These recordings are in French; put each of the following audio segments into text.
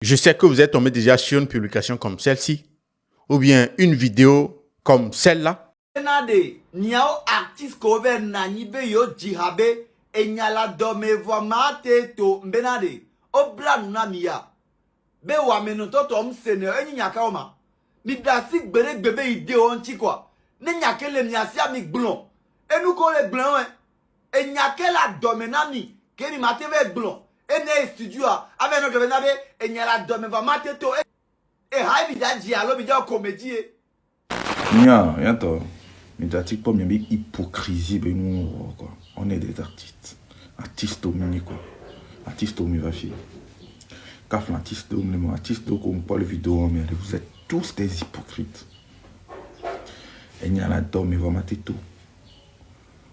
Je sais que vous êtes tombé déjà sur une publication comme celle-ci, ou bien une vidéo comme celle-là. Médiatique pas bien hypocrisie ben nous quoi. On est des artistes au mini quoi. Artistes au mivafi. Kaf l'artiste au mini artiste comme pas le vidéo mais vous êtes tous des hypocrites. Et n'y a la dame va mater tout.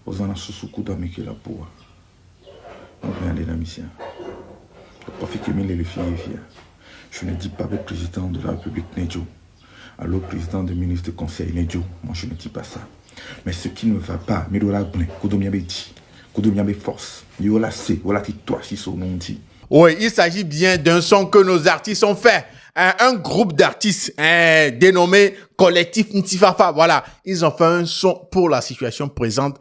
Aux en a sous dans mes la peau. On vient aller dans mission. Le profit que les filles. Je ne dis pas le président de la République Nedjo. Alors président de ministre de conseil Nedjo, moi je ne dis pas ça. Mais ce qui ne va pas, mais la blin, Kodomia Beti, Kodomia force, Yola C, Yola toi si son nom dit. Oui, il s'agit bien d'un son que nos artistes ont fait. Un groupe d'artistes dénommé Collectif Ntifafa. Voilà, ils ont fait un son pour la situation présente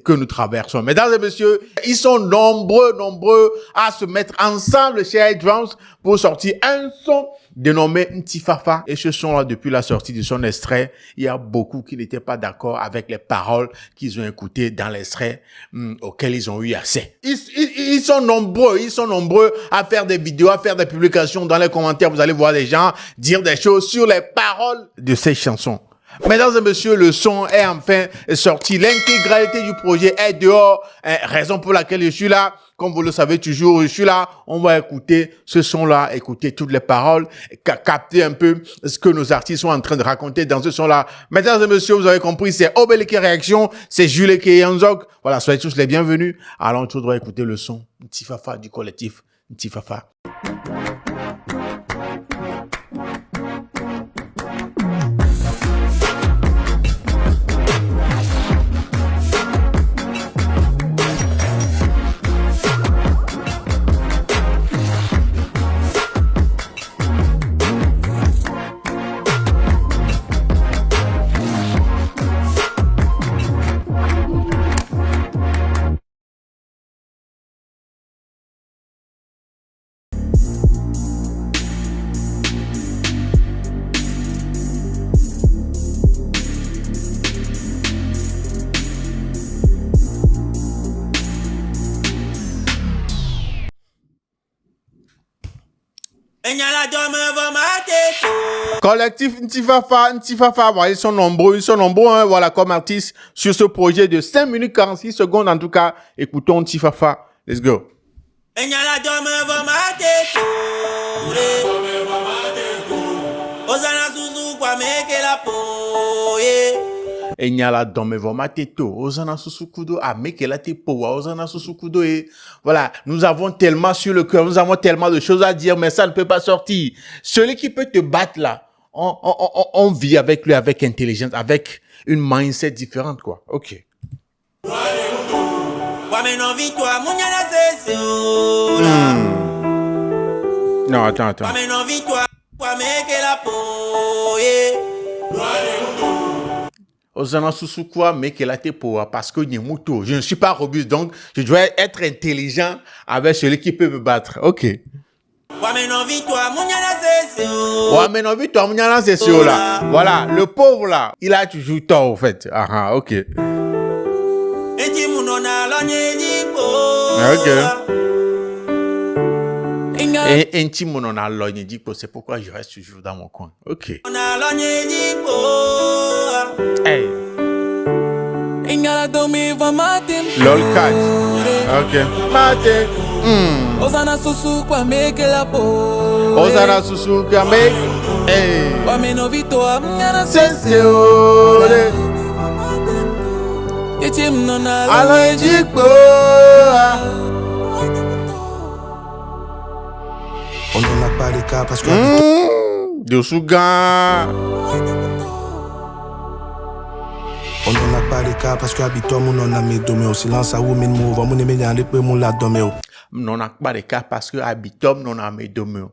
que nous traversons. Mesdames et messieurs, ils sont nombreux à se mettre ensemble chez iDrums pour sortir un son dénommé Ntifafa. Et ce son-là, depuis la sortie de son extrait, il y a beaucoup qui n'étaient pas d'accord avec les paroles qu'ils ont écoutées dans l'extrait auquel ils ont eu accès. Ils sont nombreux à faire des vidéos, à faire des publications. Dans les commentaires, vous allez voir des gens dire des choses sur les paroles de ces chansons. Mesdames et messieurs, le son est enfin sorti. L'intégralité du projet est dehors. Raison pour laquelle je suis là. Comme vous le savez toujours, je suis là. On va écouter ce son-là, écouter toutes les paroles, capter un peu ce que nos artistes sont en train de raconter dans ce son-là. Mesdames et messieurs, vous avez compris, c'est Obeleke Réaction, c'est Jules Keyanzog. Voilà, soyez tous les bienvenus. Alors, on doit écouter le son Ntifafa du collectif Ntifafa. Collectif Ntifafa, voilà, ils sont nombreux, hein, voilà, comme artistes sur ce projet de 5 minutes 46 secondes, en tout cas, écoutons Ntifafa, let's go. Enyala dome voma teto, ozana susukudo a mekela te powa, ozana susukudo et voilà, nous avons tellement sur le cœur, nous avons tellement de choses à dire, mais ça ne peut pas sortir. Celui qui peut te battre là, on vit avec lui avec intelligence, avec une mindset différente quoi. Ok. Non, attends. Ozana susukwa mekela te powa parce que nyemuto. Je ne suis pas robuste, donc je dois être intelligent avec celui qui peut me battre. Ok. Là. Voilà, le pauvre là, il a toujours tort en fait. Ah, ok. Ok. Et intime on a l'ognédico, c'est pourquoi je reste toujours dans mon coin. Ok. Hey. Lol catch. Ok. Mate. Ozana susu kwa meke la po. Ozana susu kwa meke. Hey. Wameno vito amnyana sensiole. Yetim nona l'ognédico. On n'a pas de cas parce que de Souga. On n'a pas de cas parce que habituellement on a mis domé au silence à où min move mon émédiant de peu mon la domé. Non n'a pas de cas parce que habituellement on a mis domé.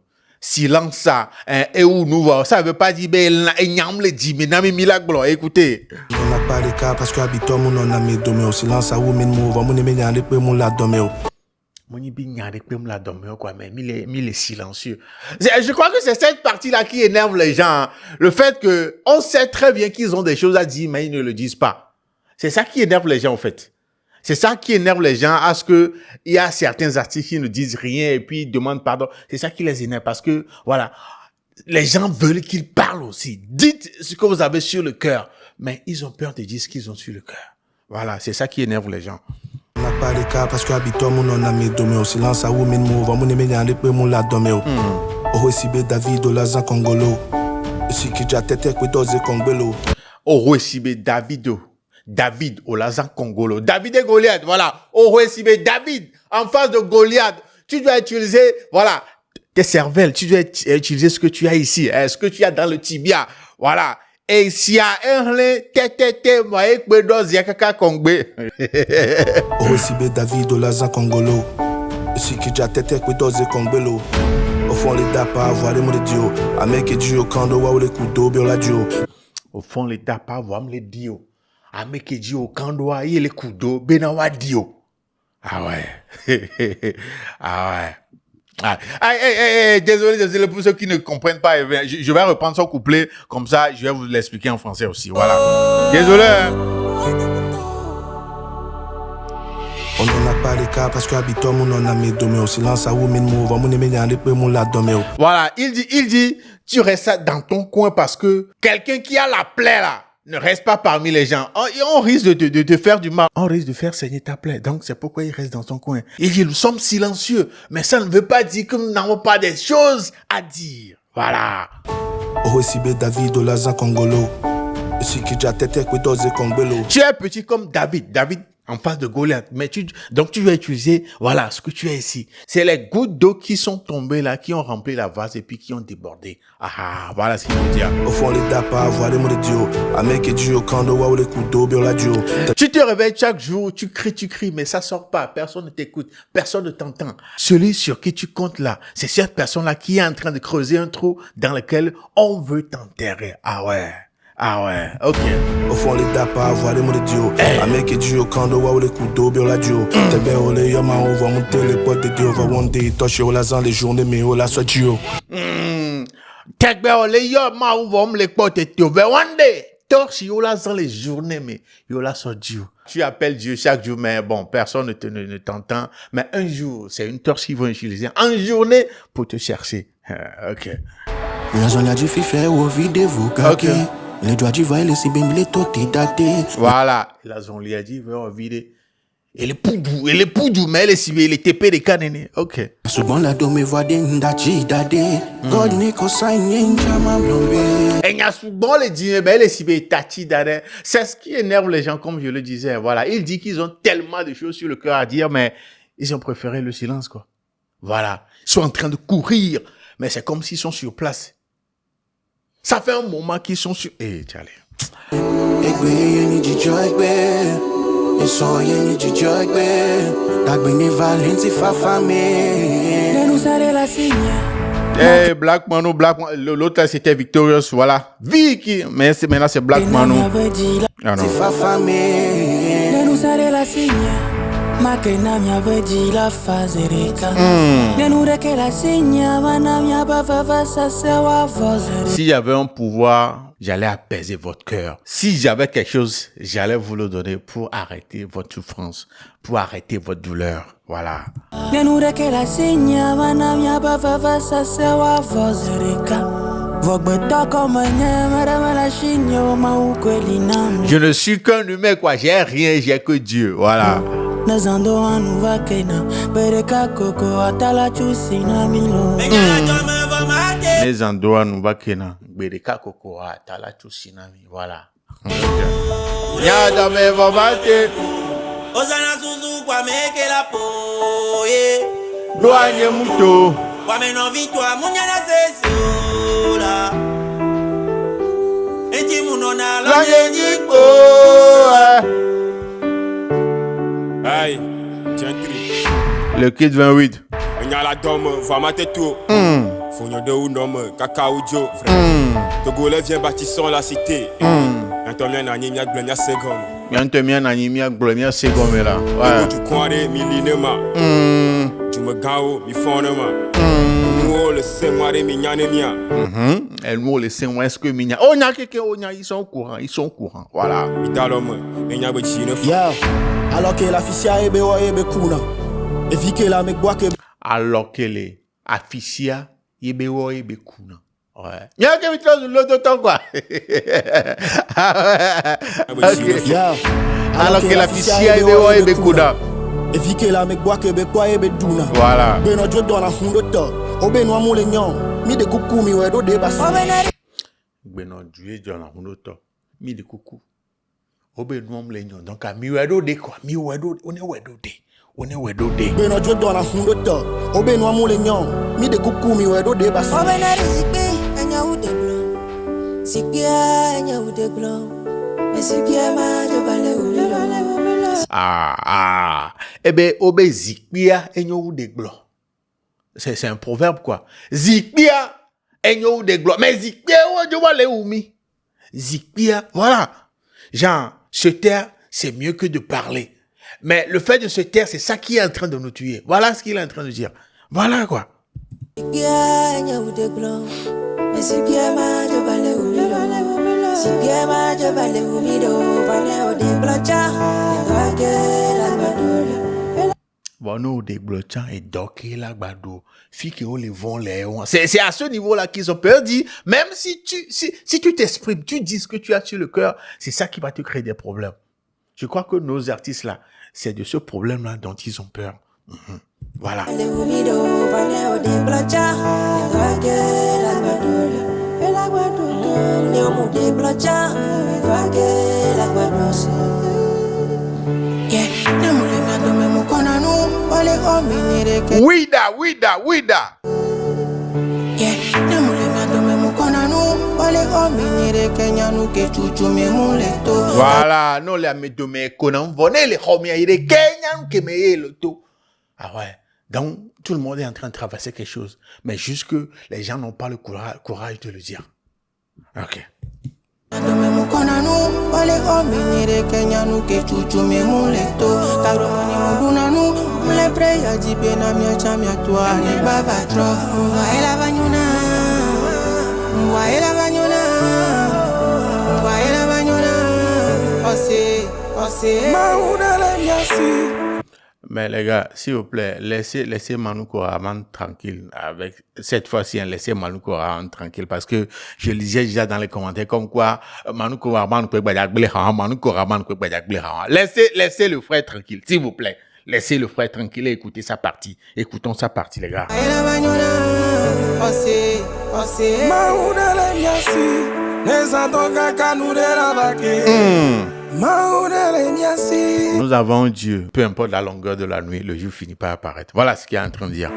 silence ça, et où nous voit, ça veut pas dire, ben, enyam le dit, mais nami milagro, écoutez. On n'a pas de cas parce que habituellement on a mis domé au silence à où min move mon aimé n'a pas mon la domé. Moni bignade peut me la dormir quoi, mais il est silencieux. Je crois que c'est cette partie-là qui énerve les gens. Hein. Le fait que on sait très bien qu'ils ont des choses à dire, mais ils ne le disent pas. C'est ça qui énerve les gens en fait. C'est ça qui énerve les gens à ce que il y a certains artistes qui ne disent rien et puis ils demandent pardon. C'est ça qui les énerve parce que voilà, les gens veulent qu'ils parlent aussi. Dites ce que vous avez sur le cœur, mais ils ont peur de dire ce qu'ils ont sur le cœur. Voilà, c'est ça qui énerve les gens. On n'a pas de cas parce que habituellement on a mis domé au silence à où min move mon aimé n'a pas mon la domé. Oresibe David au Lazan Congolo. Si qui déjà tête que doze Congolo. Oresibe David au Lazan Congolo. David et Goliath, voilà. Oresibe David en face de Goliath. Tu dois utiliser, voilà, tes cervelles. Tu dois utiliser ce que tu as ici, ce que tu as dans le tibia. Voilà. Et s'il y a un Oresibe David au Lazan Congolo. Si qui déjà tête que doze Congolo. Au fond les dapa avoir les mots de Dieu. A mec et Dieu quand doit ou les coups d'eau bien la Dieu. Au fond les dapa avoir les Dio. A mec et Dieu quand doit y les coups d'eau bien wa Dio. Ah ouais. Ah ouais. Ah, désolé pour ceux qui ne comprennent pas. Je vais reprendre son couplet comme ça, je vais vous l'expliquer en français aussi. Voilà. Désolé. Hein. On n'en a pas de cas parce que habituellement on a mis domé au silence à où min move mon aimé n'a pas mon la domé. Voilà, il dit, tu restes dans ton coin parce que quelqu'un qui a la plaie là ne reste pas parmi les gens. On risque de te faire du mal. On risque de faire saigner ta plaie. Donc c'est pourquoi il reste dans son coin. Il dit, nous sommes silencieux, mais ça ne veut pas dire que nous n'avons pas des choses à dire. Voilà. Oresibe David au Lazan Congolo. Si qui déjà tête que doze Congolo. Tu es petit comme David en face de Goliath, mais donc tu vas utiliser, voilà, ce que tu as ici. C'est les gouttes d'eau qui sont tombées là, qui ont rempli la vase et puis qui ont débordé. Ah, voilà ce qu'il veut dire. Au fond, les dapa, voir les mots de Dieu. A mec et Dieu, quand doit ou les coups d'eau bien la Dieu. Tu te réveilles chaque jour, tu cries, mais ça sort pas. Personne ne t'écoute, personne ne t'entend. Celui sur qui tu comptes là, c'est cette personne-là qui est en train de creuser un trou dans lequel on veut t'enterrer. Ah ouais, ok. Au fond, les dapa, voir les mots de Dieu. A mec et Dieu, quand doit ou les coups d'eau bien la Dieu. T'es bien au lait, y'a on va monter les potes de Dieu. Va one day, toucher au lazan les journées, mais au la soit Dieu. T'es bien au lait, y'a on va les potes de Dieu. Va one day, toucher au lazan les journées, mais au la soit Dieu. Tu appelles Dieu chaque jour, mais bon, personne ne t'entend. Mais un jour, c'est une torche qu'ils vont utiliser en journée pour te chercher. Ok. La zone a du fife ou videz-vous, kake. Les doigts du voile, c'est bien les totés datés. Voilà. La zone lui a dit, va vider. Et les poudous, mais les TP des cannes. Ok. Souvent la dome voit des ndachi dadé. God ne consigne jama blombe. Et il y a souvent les dîners, mais les cibés tachi dadé. C'est ce qui énerve les gens, comme je le disais. Voilà. Il dit qu'ils ont tellement de choses sur le cœur à dire, mais ils ont préféré le silence, quoi. Voilà. Ils sont en train de courir, mais c'est comme s'ils sont sur place. Ça fait un moment qu'ils sont sur... Eh, Charlie. Eh, Black Mano, l'autre c'était Victorious, voilà. Vicky, mais maintenant c'est Black Mano. Ah non. Si j'avais un pouvoir, j'allais apaiser votre cœur. Si j'avais quelque chose, j'allais vous le donner pour arrêter votre souffrance, pour arrêter votre douleur. Voilà. Je ne suis qu'un humain, quoi. J'ai rien, j'ai que Dieu. Voilà. Les endroits nous va kena bereka koko atala tusinami voilà. Nyadame vamate Ozana suzu kwa meke la po Doanye muto Wameno vitwa munyana sesola Eti munona lanye jiko Aïe, tiens tri. Le kid 28. Il y a la dame, va mater tout. Fognon de ou non, Cacao Joe, frère. Togolais vient bâtissant la cité. Antomien n'a ni miak blenya segom. Yantemia na nyimia glomia segome là. Ouais. Tu croirais milinema. Tu me gao, mi fonema. Nous le c'est moi de minyanemia. Et nous laissez-moi est-ce que minya. Oh nya keke oh nya ils sont au courant, ils sont au courant. Voilà. Italom, enya bechine. Yeah, alors que la fisia ebe wa ebe kuna. Et vu que la mec boit que Alors que les afficia yebewo yebekuna. Ouais. Nya ke vitro l'autre temps quoi. Ok. yeah. Alors que la fisia yebewo yebekuna. Et vu que la mec boit que be quoi ebe duna. Voilà. Beno jo dans la hundo to. Obe no amule nyon. Mi de kuku mi wedo de basi. Beno dué John la hunoto. Mi de coucou. Obe no am lenyon. Donc a mi wedo de quoi? Mi wedo on est wedo de. On est wedo de. Beno jo dans la hundo to. Obe no amule nyon. Mi de kuku mi wedo de basi. Eh ben, obe zikpia enyo ou de glo. C'est un proverbe quoi. Zikpia enyo ou de glo. Mais zikpia ou de wale ou mi. Zikpia, voilà. Genre, se taire, c'est mieux que de parler. Mais le fait de se taire, c'est ça qui est en train de nous tuer. Voilà ce qu'il est en train de dire. Voilà quoi. Bon, nous, des blochants et docké la gbado. Fille qui ont les vents, les vents. C'est à ce niveau-là qu'ils ont peur. Dit, même si tu t'exprimes, tu dis ce que tu as sur le cœur, c'est ça qui va te créer des problèmes. Je crois que nos artistes là, c'est de ce problème-là dont ils ont peur. Voilà. Wida. Voilà, non les médomé konan voné les homia ire kenyan kemeye le tout. Ah ouais. Donc tout le monde est en train de traverser quelque chose, mais juste que les gens n'ont pas le courage de le dire. OK. Mais les gars, s'il vous plaît, laissez Manu Koraman tranquille. Avec cette fois-ci, laissez Manu Koraman tranquille parce que je lisais déjà dans les commentaires comme quoi Manu Koraman peut laissez le frère tranquille, s'il vous plaît. Laissez le frère tranquille et écoutez sa partie. Écoutons sa partie, les gars. Nous avons Dieu. Peu importe la longueur de la nuit, le jour finit par apparaître. Voilà ce qu'il est en train de dire.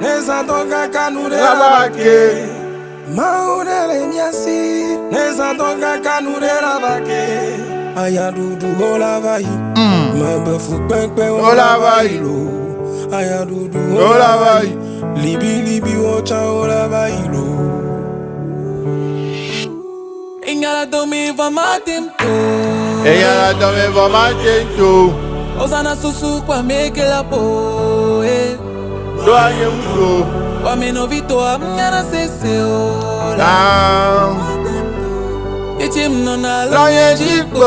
Ingala domi vama tempo. Osana susu kwa meke la po. Doye mko. Wa menovito amnyana sese o. Etim nona Loye jikbo.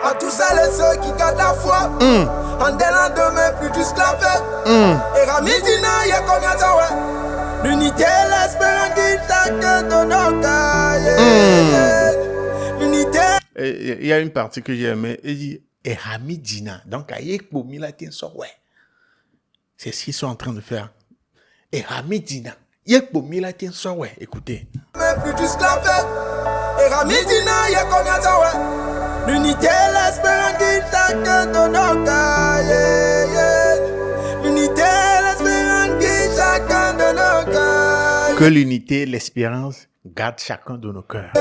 À tous celles et ceux qui gardent la foi. En délant demain plus juste la fête. Et Ramidina y'a combien de temps? L'unité, l'espérance qui t'accueille de nos cas. L'unité. Il y a une partie que j'ai aimée. Il dit, et Ramidina. Donc, Ayek Bomila ouais. C'est ce qu'ils sont en train de faire. Et Ramidina. Yek Bomila ouais. Écoutez. Plus juste la fête. Et Ramidina y'a combien de temps? L'unité, l'espérance qui t'accueille de nos cas. L'unité, l'espérance qui chacun de nos cœurs. Que l'unité, l'espérance garde chacun de nos cœurs.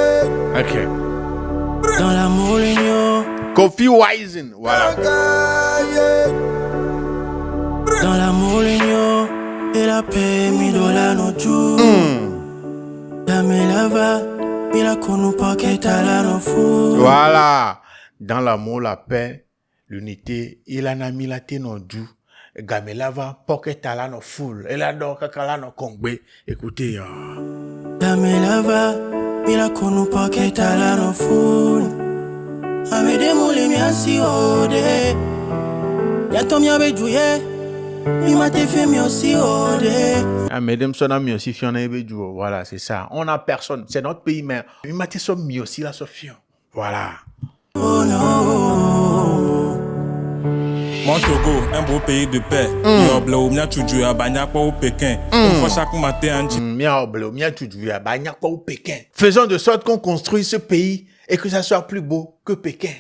Ok. dans l'amour l'union. Kofi Wisen, voilà. Dans l'amour, l'union et la paix, midola no ju. Dame lava, mila konu paketala no fou. Voilà. Dans l'amour, la paix, l'unité, il en a mis la ténondu. Gamelava, poketala no foule. Et là, donc, kakala no kongbe. Écoutez, Dame lava, mila konu paketala no fou. Amede moule mi asi ode. Yato mi abe juye. Mi mate fait mi aussi ode. mesdames, son ami aussi, fiona ebejuo. Voilà, c'est ça. On a personne. C'est notre pays, mais mi mate son mi aussi, la sofion. Voilà. Oh non. Mon Togo, un beau pays de paix. Yo blo mia tuju à Banyakwa au Pékin. Une fois chaque matin, Faisons de sorte qu'on construise ce pays et que ça soit plus beau que Pékin.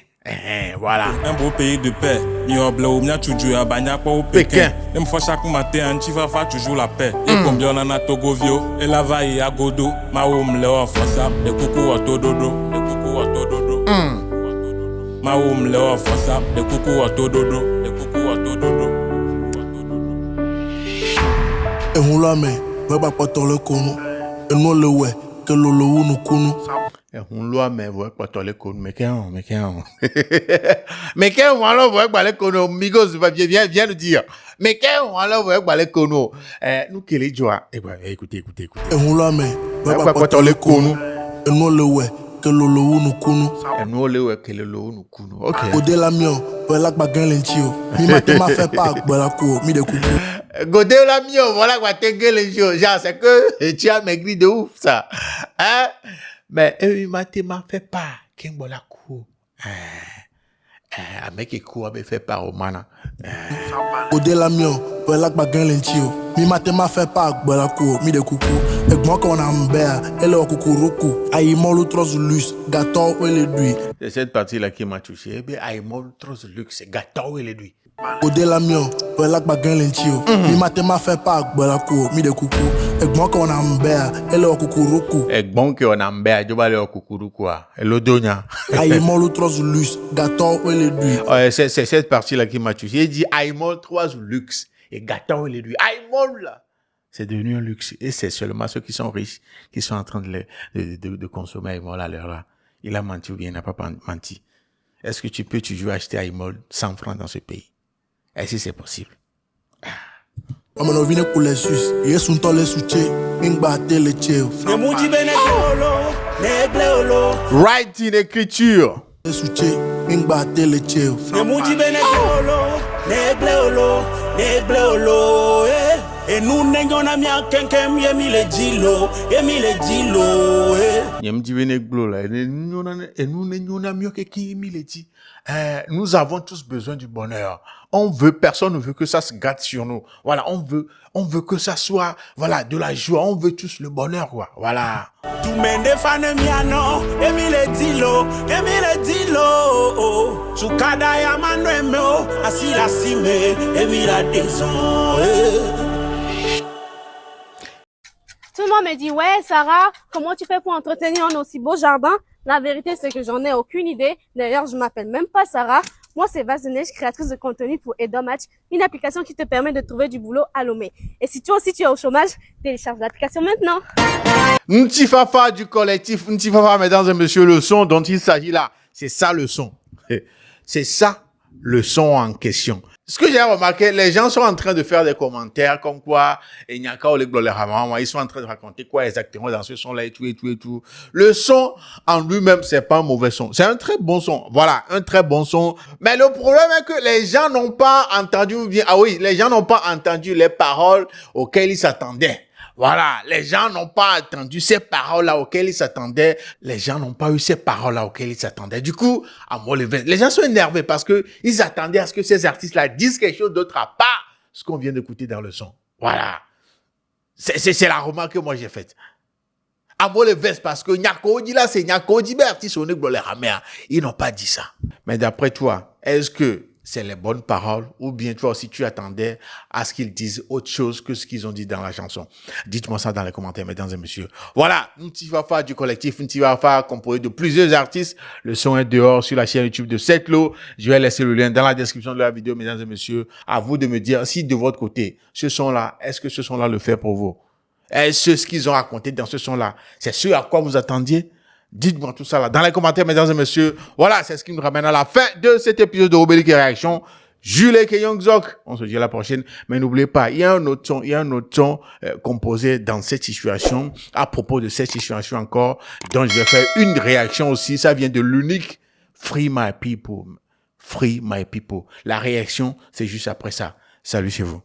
Voilà. un beau pays de paix. Yo blo mia tuju à Banyakwa au Pékin. Une fois chaque matin, tu vas faire toujours la paix. Et combien on en a Togo vieux, et la vaille à Godo. Ma oum le offre de coucou à Tododo, de coucou à Tododo. Ma oum le offre de coucou à Tododo, de coucou à Tododo. Et on l'a mis, mais pas pour le kono. Et non le ouais, que le ou nous kono. On l'a mais vous pas toi les cons mais qu'un mais qu'un alors vous pas les cons migos viens nous dire mais qu'un alors vous pas les cons nous qui les joie écoutez Et on l'a mis, mais pas pour le kono. Et non le ouais, que le ou nous kono. et nous le ouais que le nous kono OK Ode la mio, voilà que bagan l'entio. Mi mate m'a fait pas, voilà quoi, mi de coucou. Godé la mio voilà quoi t'es les jours genre c'est que tu as maigri de ouf ça hein mais m'a fait pas qu'un bon la cour mec qui court avait fait pas au mana Ode la mio, voilà que bagan l'entio. Mi mate m'a fait pas, voilà quoi, mi de coucou. Et moi qu'on a mbea, elle est coucou roku. Aïe molu trosulus, gâteau et les duits. c'est cette partie là qui m'a touché bien aïe mon trop luxe gâteau et les lui Ode la mio, voilà que bagan l'entio. Mi mate m'a fait pas, voilà quoi, mi de coucou. Et moi qu'on a mbea, elle est coucou roku. et bon que on a mbé je vais aller au coucou quoi et l'odonia Aïe molu trosulus, gâteau et les duits. c'est cette partie là qui m'a touché il dit aïe mon trois luxe et gâteau et les lui aïe mon là c'est devenu un luxe et c'est seulement ceux qui sont riches qui sont en train de consommer aïe à l'heure là il a menti ou bien il n'a pas menti est-ce que tu peux toujours acheter aïe 100 francs dans ce pays est-ce que c'est possible Amano vine pour les Suisses, yes un tolle souché, m'ingbatte le cheo. Ne muji bene keolo, ne bleolo. writing écriture Le souché, m'ingbatte le cheo. Ne muji bene keolo, ne bleolo, eh. Et nous n'ayons na mia kenkem yemi le dilo, eh. Yemdi vene glo là et nous n'ayons mieux que qui me le dit nous avons tous besoin du bonheur personne ne veut que ça se gâte sur nous voilà on veut que ça soit voilà de la joie on veut tous le bonheur quoi voilà Tu mende fane miano, yemi le dilo, tu kada ya manwemo, asila sime, yemi la deson, eh. Tout le monde me dit, ouais, Sarah, comment tu fais pour entretenir un aussi beau jardin? La vérité, c'est que j'en ai aucune idée. D'ailleurs, je m'appelle même pas Sarah. Moi, c'est Vase de Neige, créatrice de contenu pour Edomatch, une application qui te permet de trouver du boulot à Lomé. Et si toi aussi tu es au chômage, télécharge l'application maintenant. Ntifafa du collectif Ntifafa, mesdames et messieurs, le son dont il s'agit là, c'est ça le son. C'est ça le son en question. Ce que j'ai remarqué, les gens sont en train de faire des commentaires comme quoi, ils sont en train de raconter quoi exactement dans ce son-là et tout. Le son en lui-même, c'est pas un mauvais son. C'est un très bon son. Voilà, un très bon son. Mais le problème est que les gens n'ont pas entendu, les gens n'ont pas entendu les paroles auxquelles ils s'attendaient. Voilà, les gens n'ont pas entendu ces paroles-là auxquelles ils s'attendaient. Les gens n'ont pas eu ces paroles-là auxquelles ils s'attendaient. Du coup, les gens sont énervés parce que ils attendaient à ce que ces artistes-là disent quelque chose d'autre à part ce qu'on vient d'écouter dans le son. Voilà. C'est la remarque que moi j'ai faite. Les vestes parce que Nyako dit là, c'est Nyako dit, mais artistes on est dans les ramères. Ils n'ont pas dit ça. Mais d'après toi, est-ce que c'est les bonnes paroles ou bien toi aussi tu attendais à ce qu'ils disent autre chose que ce qu'ils ont dit dans la chanson. Dites-moi ça dans les commentaires, mesdames et messieurs. Voilà, Ntifafa du collectif Ntifafa composé de plusieurs artistes. Le son est dehors sur la chaîne YouTube de Setlo. Je vais laisser le lien dans la description de la vidéo, mesdames et messieurs. À vous de me dire si de votre côté, ce son-là, est-ce que ce son-là le fait pour vous? Est-ce ce qu'ils ont raconté dans ce son-là, c'est ce à quoi vous attendiez? Dites-moi tout ça là dans les commentaires, mesdames et messieurs. Voilà, c'est ce qui nous ramène à la fin de cet épisode de Obélique et Réaction. Jules et Youngzok. On se dit à la prochaine. Mais n'oubliez pas, il y a un autre son, composé dans cette situation. À propos de cette situation encore, dont je vais faire une réaction aussi. Ça vient de l'unique Free My People. Free My People. La réaction, c'est juste après ça. Salut chez vous.